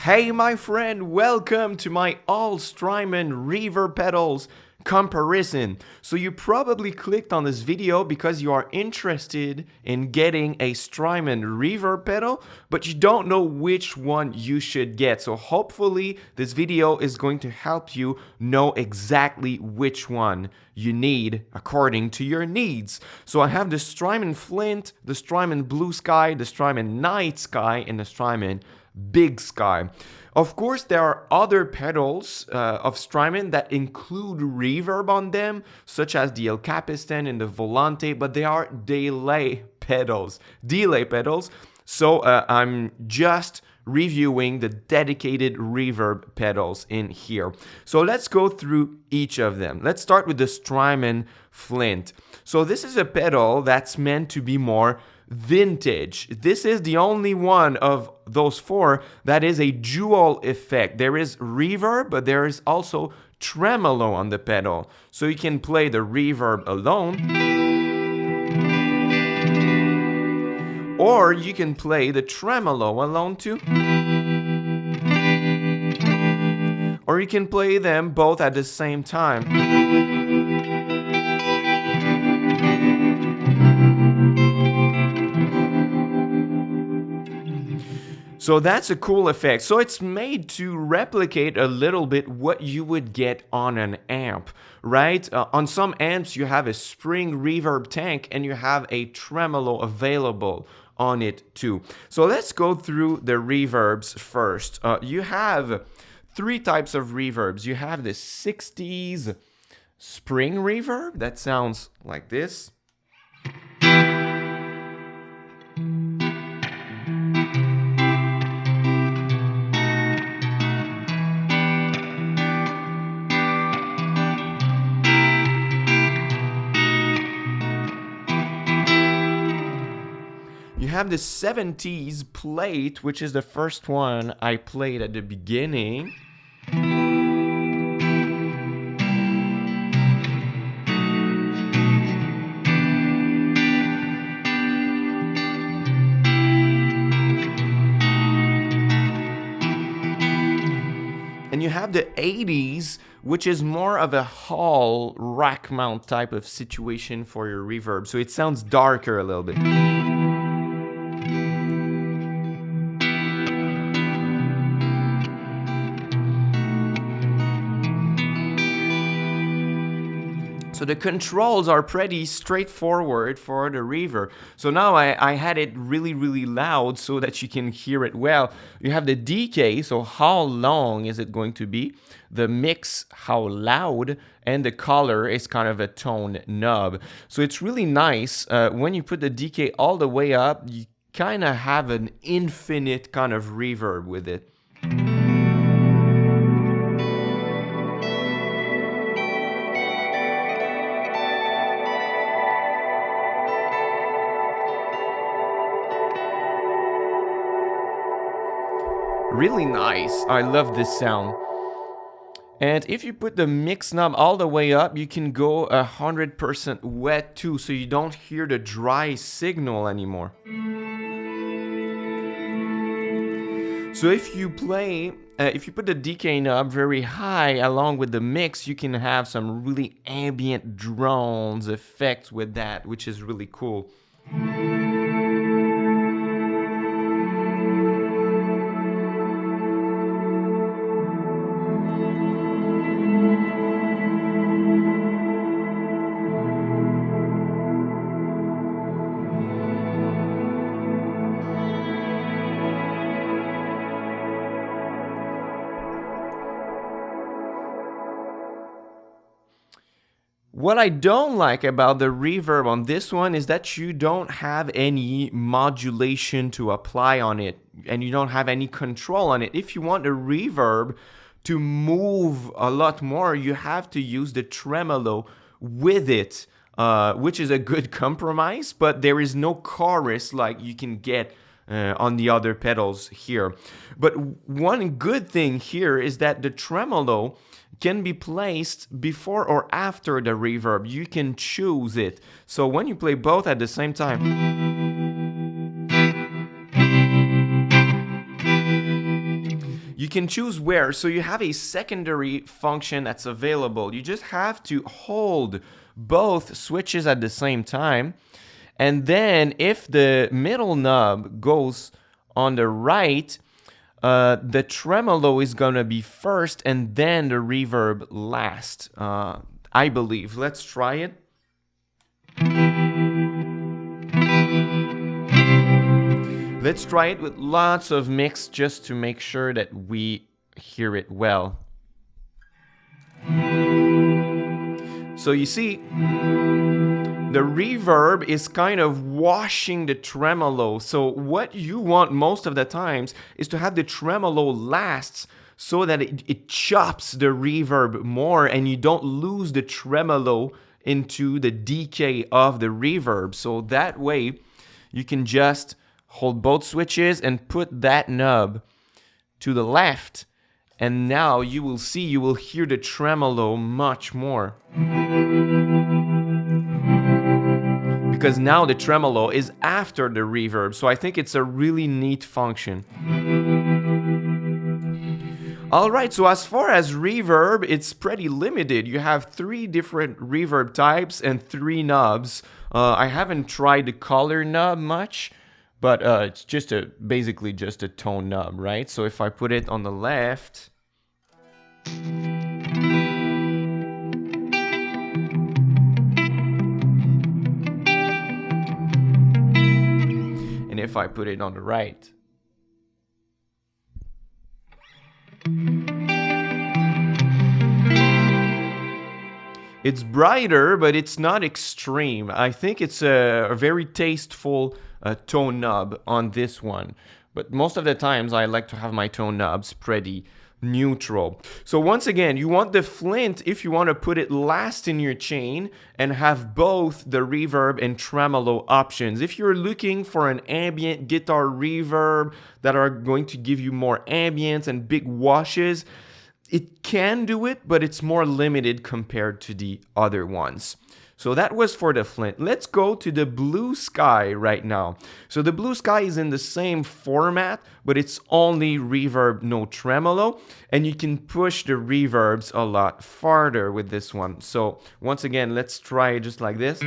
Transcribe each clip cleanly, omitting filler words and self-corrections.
Hey my friend, welcome to my all Strymon Reverb pedals comparison. So you probably clicked on this video because you are interested in getting a Strymon Reverb pedal, but you don't know which one you should get. So hopefully this video is going to help you know exactly which one you need according to your needs. So I have the Strymon Flint, the Strymon BlueSky, the Strymon NightSky, and the Strymon BigSky. Of course, there are other pedals of Strymon that include reverb on them, such as the El Capistan and the Volante, but they are delay pedals. So I'm just reviewing the dedicated reverb pedals in here. So let's go through each of them. Let's start with the Strymon Flint. So this is a pedal that's meant to be more vintage. This is the only one of those four that is a dual effect. There is reverb, but there is also tremolo on the pedal. So you can play the reverb alone, or you can play the tremolo alone too. Or you can play them both at the same time. So that's a cool effect. So it's made to replicate a little bit what you would get on an amp, right? On some amps, you have a spring reverb tank and you have a tremolo available on it too. So let's go through the reverbs first. You have three types of reverbs. You have the 60s spring reverb that sounds like this. You have the 70s plate, which is the first one I played at the beginning. And you have the 80s, which is more of a hall rack mount type of situation for your reverb. So it sounds darker a little bit. So the controls are pretty straightforward for the reverb. So now I had it really loud so that you can hear it well. You have the decay, so how long is it going to be? The mix, how loud, and the color is kind of a tone knob. So it's really nice. When you put the decay all the way up, you kind of have an infinite kind of reverb with it. Really nice. I love this sound. And if you put the mix knob all the way up, you can go 100% wet too, so you don't hear the dry signal anymore. So if you put the decay knob very high along with the mix, you can have some really ambient drones effects with that, which is really cool. What I don't like about the reverb on this one is that you don't have any modulation to apply on it, and you don't have any control on it. If you want the reverb to move a lot more, you have to use the tremolo with it, which is a good compromise, but there is no chorus like you can get on the other pedals here. But one good thing here is that the tremolo can be placed before or after the reverb. You can choose it. So when you play both at the same time, can choose where. So you have a secondary function that's available. You just have to hold both switches at the same time. And then if the middle knob goes on the right, the tremolo is going to be first and then the reverb last, I believe. Let's try it. Let's try it with lots of mix just to make sure that we hear it well. So you see, the reverb is kind of washing the tremolo. So what you want most of the times is to have the tremolo last so that it chops the reverb more and you don't lose the tremolo into the decay of the reverb. So that way you can just hold both switches and put that knob to the left. And now you will see, you will hear the tremolo much more. Because now the tremolo is after the reverb. So I think it's a really neat function. Alright, so as far as reverb, it's pretty limited. You have 3 different reverb types and 3 knobs. I haven't tried the color knob much, but it's just basically just a tone knob, right? So if I put it on the left, and if I put it on the right, it's brighter, but it's not extreme. I think it's a very tasteful tone knob on this one. But most of the times I like to have my tone knobs pretty neutral. So once again, you want the Flint if you want to put it last in your chain and have both the reverb and tremolo options. If you're looking for an ambient guitar reverb that are going to give you more ambience and big washes, it can do it, but it's more limited compared to the other ones. So that was for the Flint. Let's go to the BlueSky right now. So the BlueSky is in the same format, but it's only reverb, no tremolo. And you can push the reverbs a lot farther with this one. So once again, let's try it just like this.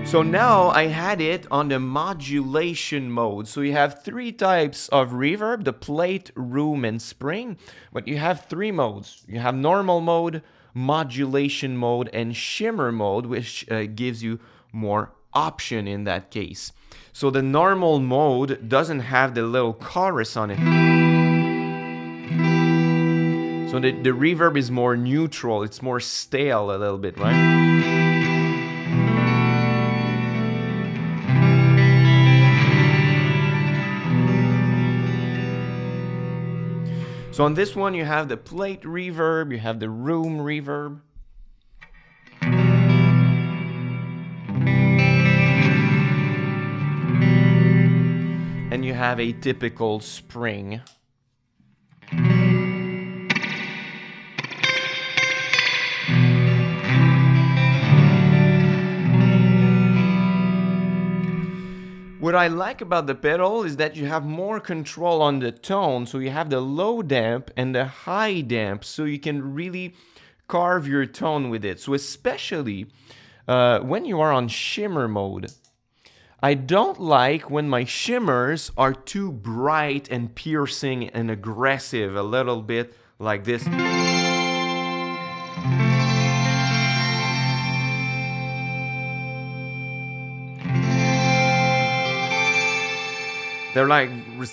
So now I had it on the modulation mode. So you have 3 types of reverb, the plate, room, and spring. But you have 3 modes. You have normal mode, modulation mode, and shimmer mode, which gives you more option in that case. So the normal mode doesn't have the little chorus on it. So the reverb is more neutral. It's more stale a little bit, right? So on this one, you have the plate reverb, you have the room reverb. And you have a typical spring. What I like about the pedal is that you have more control on the tone. So you have the low damp and the high damp, so you can really carve your tone with it. So especially when you are on shimmer mode, I don't like when my shimmers are too bright and piercing and aggressive, a little bit like this. They're like,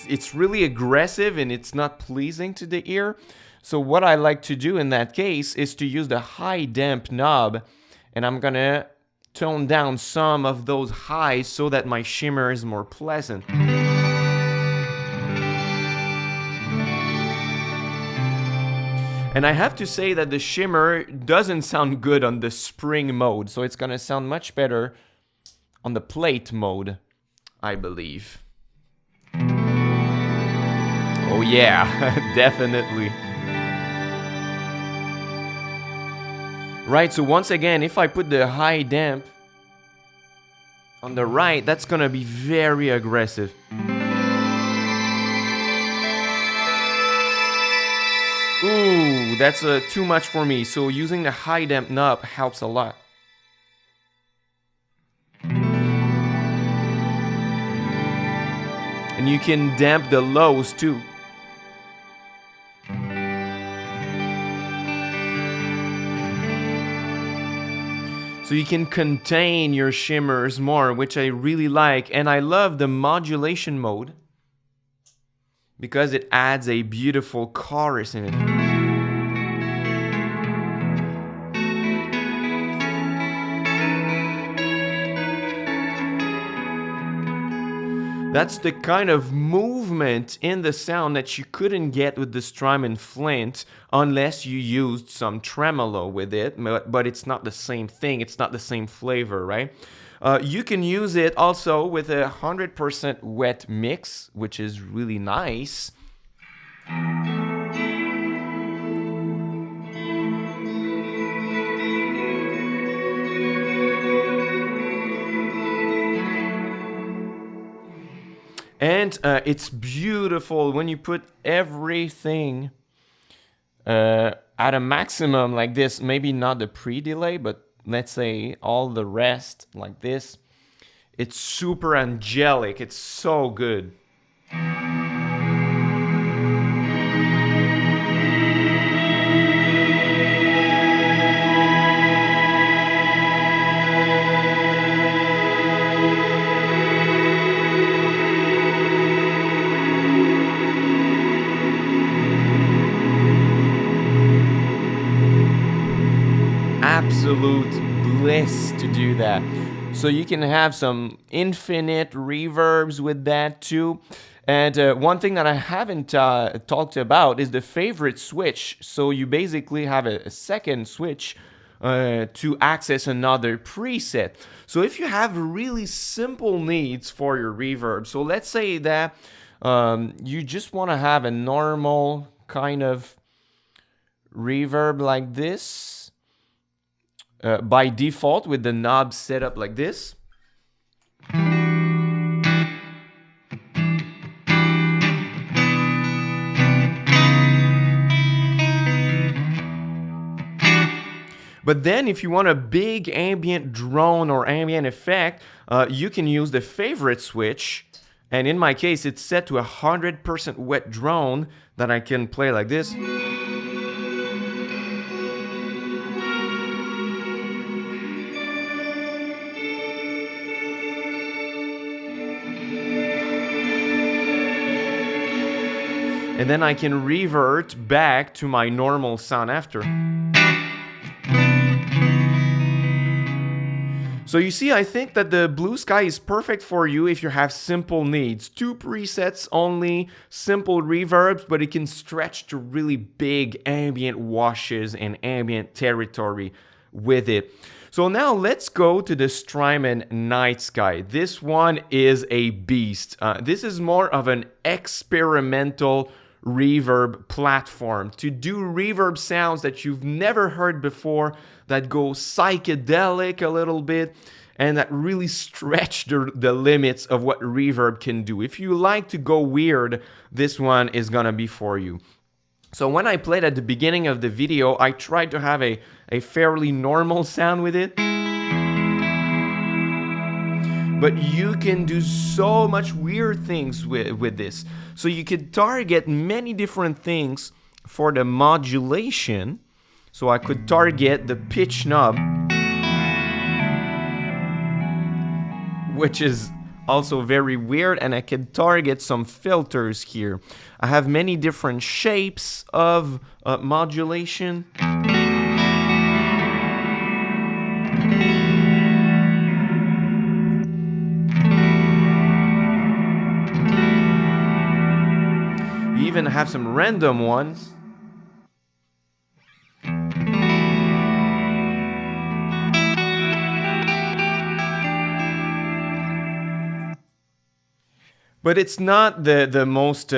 it's really aggressive and it's not pleasing to the ear. So what I like to do in that case is to use the high damp knob, and I'm gonna tone down some of those highs so that my shimmer is more pleasant. And I have to say that the shimmer doesn't sound good on the spring mode, so it's gonna sound much better on the plate mode, I believe. Oh yeah, definitely. Right, so once again, if I put the high damp On the right, that's gonna be very aggressive. Ooh, that's too much for me, so using the high damp knob helps a lot. And you can damp the lows too. So you can contain your shimmers more, which I really like. And I love the modulation mode because it adds a beautiful chorus in it. That's the kind of movement in the sound that you couldn't get with the Strymon Flint unless you used some tremolo with it, but it's not the same thing, it's not the same flavor, right? You can use it also with a 100% wet mix, which is really nice. And it's beautiful when you put everything at a maximum like this. Maybe not the pre-delay, but let's say all the rest like this. It's super angelic. It's so good. Absolute bliss to do that. So you can have some infinite reverbs with that too. And one thing that I haven't talked about is the favorite switch. So you basically have a second switch to access another preset. So if you have really simple needs for your reverb, so let's say that you just want to have a normal kind of reverb like this, by default with the knob set up like this. But then if you want a big ambient drone or ambient effect, you can use the favorite switch. And in my case, it's set to 100% wet drone that I can play like this. And then I can revert back to my normal sound after. So you see, I think that the BlueSky is perfect for you if you have simple needs. 2 presets only, simple reverbs, but it can stretch to really big ambient washes and ambient territory with it. So now let's go to the Strymon NightSky. This one is a beast. This is more of an experimental reverb platform to do reverb sounds that you've never heard before, that go psychedelic a little bit and that really stretch the limits of what reverb can do. If you like to go weird, this one is gonna be for you. So when I played at the beginning of the video, I tried to have a fairly normal sound with it. But you can do so much weird things with this. So you could target many different things for the modulation. So I could target the pitch knob, which is also very weird, and I can target some filters here. I have many different shapes of modulation. Even have some random ones. But it's not the most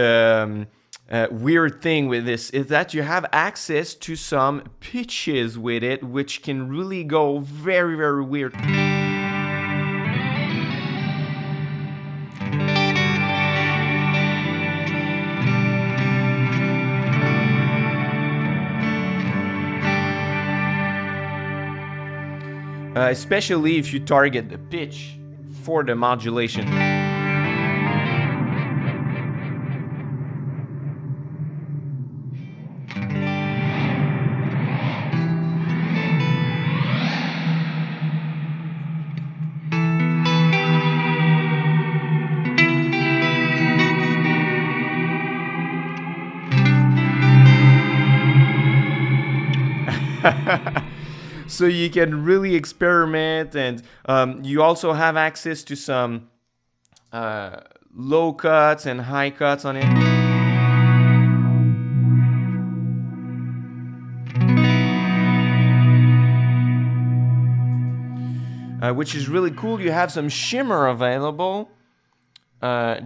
weird thing with this, is that you have access to some pitches with it, which can really go very, very weird. especially if you target the pitch for the modulation. So you can really experiment, and you also have access to some low cuts and high cuts on it. Which is really cool. You have some shimmer available,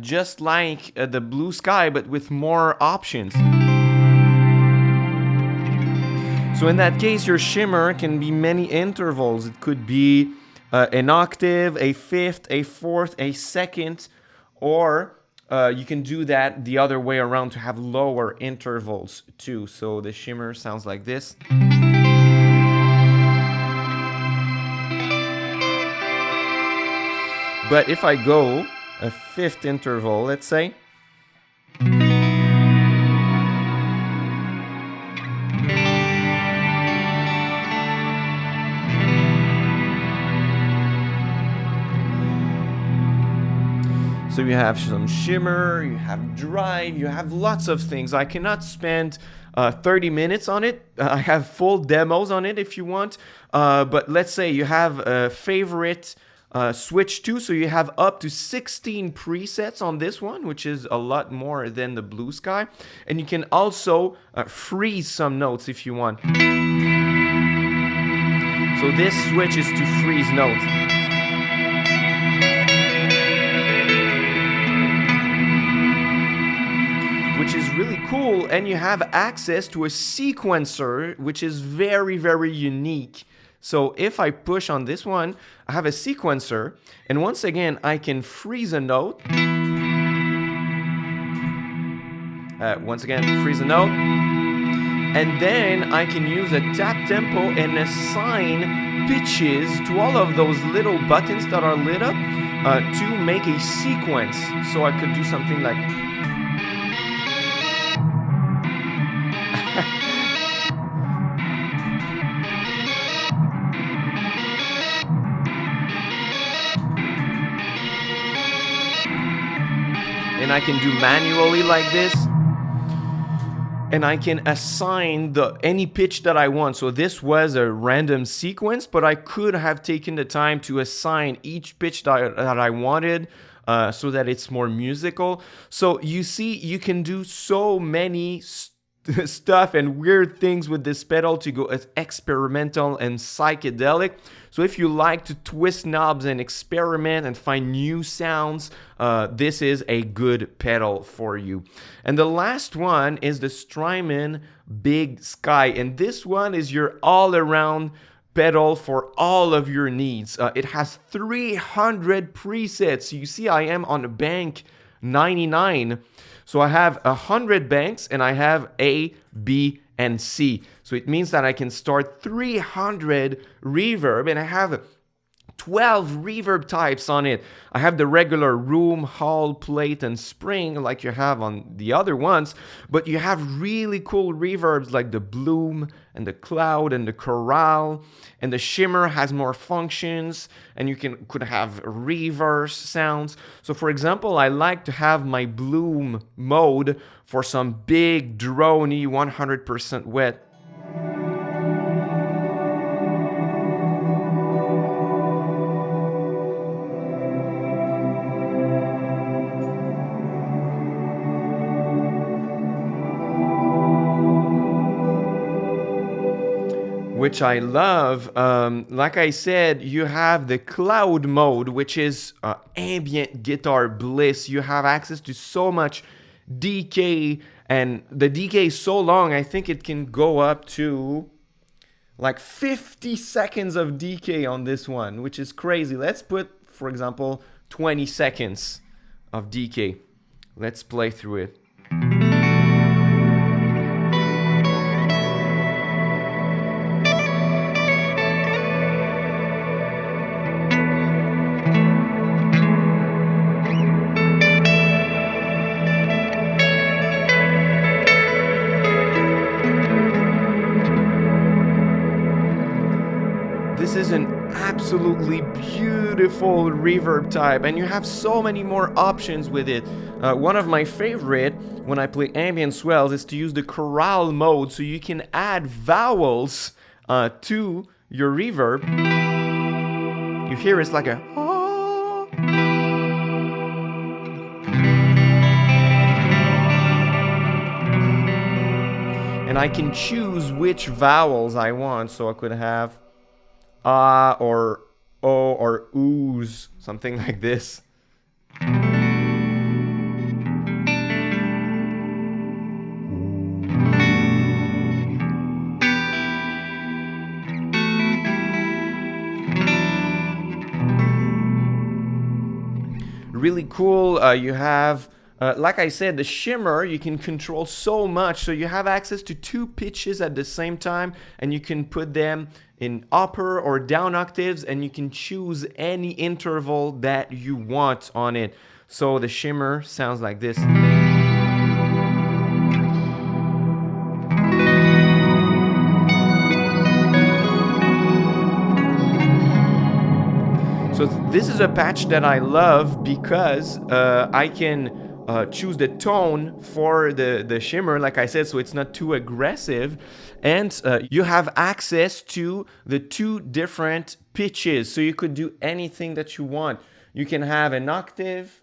just like the BlueSky, but with more options. So in that case, your shimmer can be many intervals. It could be an octave, a fifth, a fourth, a second, or you can do that the other way around to have lower intervals too. So the shimmer sounds like this. But if I go a fifth interval, let's say, so you have some shimmer, you have drive, you have lots of things. I cannot spend 30 minutes on it. I have full demos on it if you want. But let's say you have a favorite switch to, so you have up to 16 presets on this one, which is a lot more than the BlueSky. And you can also freeze some notes if you want. So this switch is to freeze notes. Which is really cool, and you have access to a sequencer, which is very, very unique. So if I push on this one, I have a sequencer, and once again, I can freeze a note. Once again, freeze a note. And then I can use a tap tempo and assign pitches to all of those little buttons that are lit up to make a sequence. So I could do something like... and I can do manually like this, and I can assign any pitch that I want. So this was a random sequence, but I could have taken the time to assign each pitch that I wanted so that it's more musical. So you see, you can do so many stuff and weird things with this pedal to go as experimental and psychedelic. So if you like to twist knobs and experiment and find new sounds, this is a good pedal for you. And the last one is the Strymon BigSky, and this one is your all-around pedal for all of your needs. It has 300 presets. You see, I am on bank 99. So I have 100 banks, and I have A, B, and C. So it means that I can start 300 reverb, and I have 12 reverb types on it. I have the regular room, hall, plate, and spring like you have on the other ones, but you have really cool reverbs like the bloom and the cloud and the chorale, and the shimmer has more functions, and you could have reverse sounds. So for example, I like to have my bloom mode for some big droney 100% wet. Which I love. Like I said, you have the cloud mode, which is ambient guitar bliss. You have access to so much decay, and the decay is so long, I think it can go up to like 50 seconds of decay on this one, which is crazy. Let's put, for example, 20 seconds of decay. Let's play through it. This is an absolutely beautiful reverb type, and you have so many more options with it. One of my favorite when I play ambient swells is to use the chorale mode, so you can add vowels to your reverb. You hear it's like a ah. And I can choose which vowels I want, so I could have or o or ooze, something like this. Really cool. You have, like I said, the shimmer, you can control so much. So you have access to 2 pitches at the same time, and you can put them in upper or down octaves, and you can choose any interval that you want on it. So the shimmer sounds like this. So this is a patch that I love because I can choose the tone for the shimmer, like I said, so it's not too aggressive. And you have access to the 2 different pitches, so you could do anything that you want. You can have an octave,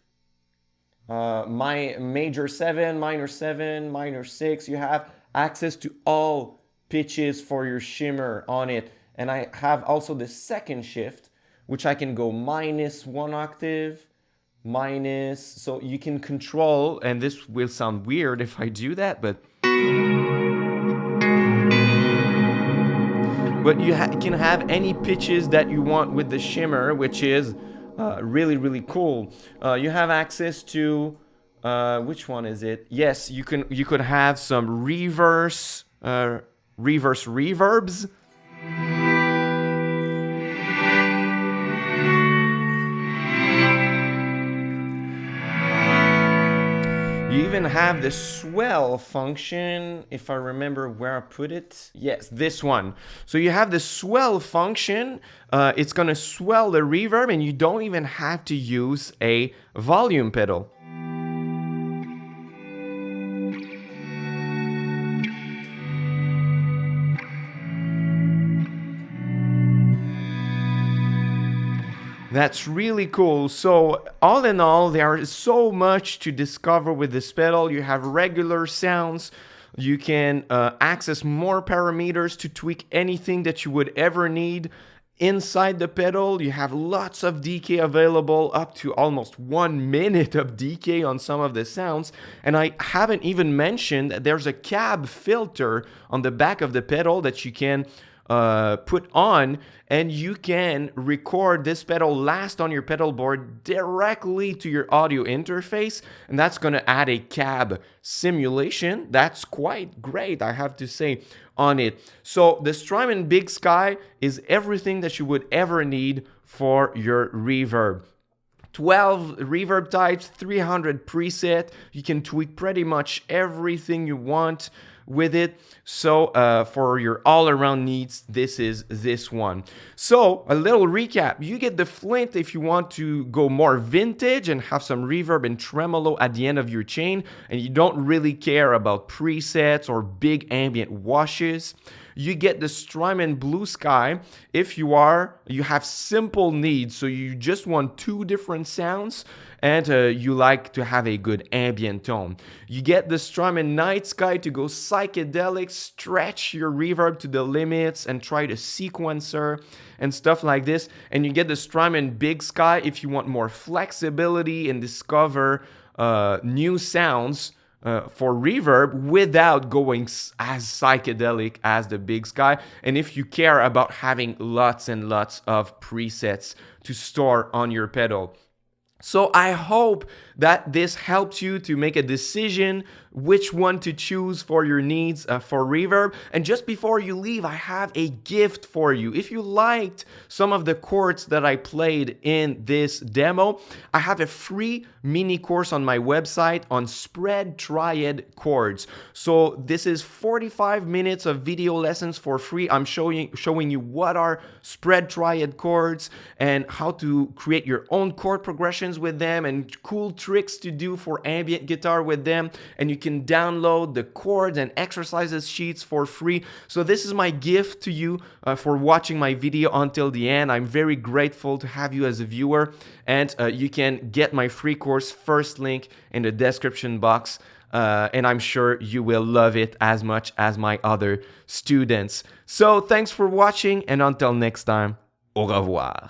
my major 7, minor 7, minor 6. You have access to all pitches for your shimmer on it. And I have also the second shift, which I can go -1 octave, minus, so you can control, and this will sound weird if I do that, but you can have any pitches that you want with the shimmer, which is really, really cool. You have access to, which one is it? Yes, you could have some reverse reverbs. You even have the swell function, if I remember where I put it. Yes, this one. So you have the swell function. It's going to swell the reverb, and you don't even have to use a volume pedal. That's really cool. So all in all, there is so much to discover with this pedal. You have regular sounds. You can access more parameters to tweak anything that you would ever need. Inside the pedal, you have lots of decay available, up to almost 1 minute of decay on some of the sounds. And I haven't even mentioned that there's a cab filter on the back of the pedal that you can put on, and you can record this pedal last on your pedal board directly to your audio interface, and that's going to add a cab simulation. That's quite great, I have to say, on it. So the Strymon BigSky is everything that you would ever need for your reverb. 12 reverb types, 300 preset. You can tweak pretty much everything you want with it. So for your all-around needs, this is this one. So a little recap: you get the Flint if you want to go more vintage and have some reverb and tremolo at the end of your chain, and you don't really care about presets or big ambient washes. You get the Strymon BlueSky if you have simple needs, so you just want 2 different sounds and you like to have a good ambient tone. You get the Strymon NightSky to go psychedelic, stretch your reverb to the limits and try to sequencer and stuff like this. And you get the Strymon BigSky if you want more flexibility and discover new sounds for reverb without going as psychedelic as the BigSky, and if you care about having lots and lots of presets to store on your pedal. So I hope that this helps you to make a decision which one to choose for your needs for reverb. And just before you leave, I have a gift for you. If you liked some of the chords that I played in this demo, I have a free mini course on my website on spread triad chords. So this is 45 minutes of video lessons for free. I'm showing you what are spread triad chords and how to create your own chord progressions with them and cool tricks to do for ambient guitar with them. And you can download the chords and exercises sheets for free. So this is my gift to you for watching my video until the end. I'm very grateful to have you as a viewer, and you can get my free course, first link in the description box. And I'm sure you will love it as much as my other students. So thanks for watching, and until next time, au revoir.